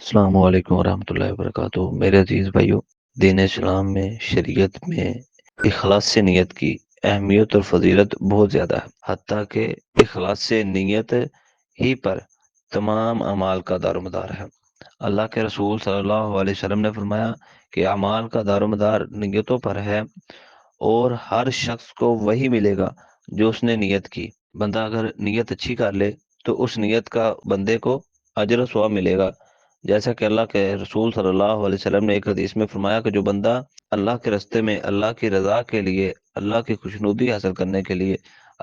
السلام علیکم ورحمۃ اللہ وبرکاتہ۔ میرے عزیز بھائیو، دین اسلام میں شریعت میں اخلاص سے نیت کی اہمیت اور فضیلت بہت زیادہ ہے، حتیٰ کہ اخلاص سے نیت ہی پر تمام اعمال کا دار و مدار ہے۔ اللہ کے رسول صلی اللہ علیہ وسلم نے فرمایا کہ اعمال کا دار و مدار نیتوں پر ہے، اور ہر شخص کو وہی ملے گا جو اس نے نیت کی۔ بندہ اگر نیت اچھی کر لے تو اس نیت کا بندے کو اجر و ثواب ملے گا، جیسا کہ اللہ کے رسول صلی اللہ علیہ وسلم نے ایک حدیث میں فرمایا کہ جو بندہ اللہ کے راستے میں اللہ کی رضا کے لیے، اللہ کی خوشنودی حاصل کرنے کے لیے،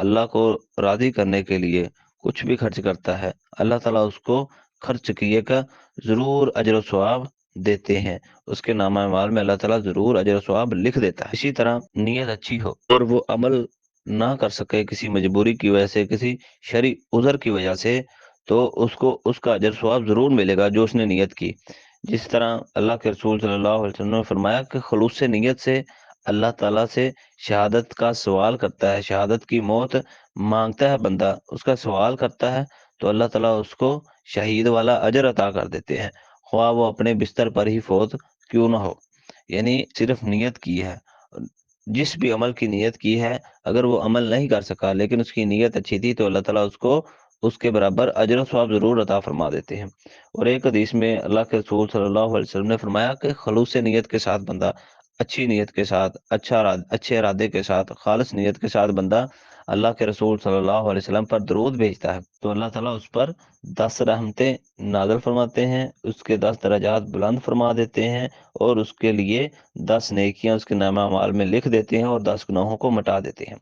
اللہ کو راضی کرنے کے لیے کچھ بھی خرچ کرتا ہے، اللہ تعالیٰ اس کو خرچ کیے کا ضرور اجر و ثواب دیتے ہیں۔ اس کے نامہ اعمال میں اللہ تعالیٰ ضرور اجر و ثواب لکھ دیتا ہے۔ اسی طرح نیت اچھی ہو اور وہ عمل نہ کر سکے کسی مجبوری کی وجہ سے، کسی شرعی عذر کی وجہ سے، تو اس کو اس کا اجر ثواب ضرور ملے گا جو اس نے نیت کی۔ جس طرح اللہ کے رسول صلی اللہ علیہ وسلم نے فرمایا کہ خلوص سے نیت سے اللہ تعالیٰ سے شہادت کا سوال کرتا ہے، شہادت کی موت مانگتا ہے بندہ، اس کا سوال کرتا ہے تو اللہ تعالیٰ اس کو شہید والا اجر عطا کر دیتے ہیں، خواہ وہ اپنے بستر پر ہی فوت کیوں نہ ہو۔ یعنی صرف نیت کی ہے، جس بھی عمل کی نیت کی ہے، اگر وہ عمل نہیں کر سکا لیکن اس کی نیت اچھی تھی تو اللہ تعالیٰ اس کو اس کے برابر اجر و ثواب ضرور عطا فرما دیتے ہیں۔ اور ایک حدیث میں اللہ کے رسول صلی اللہ علیہ وسلم نے فرمایا کہ خلوص نیت کے ساتھ بندہ، اچھی نیت کے ساتھ، اچھے ارادے کے ساتھ، خالص نیت کے ساتھ بندہ اللہ کے رسول صلی اللہ علیہ وسلم پر درود بھیجتا ہے تو اللہ تعالیٰ اس پر 10 رحمتیں نازل فرماتے ہیں، اس کے 10 درجات بلند فرما دیتے ہیں، اور اس کے لیے 10 نیکیاں اس کے نامہ اعمال میں لکھ دیتے ہیں اور 10 گناہوں کو مٹا دیتے ہیں۔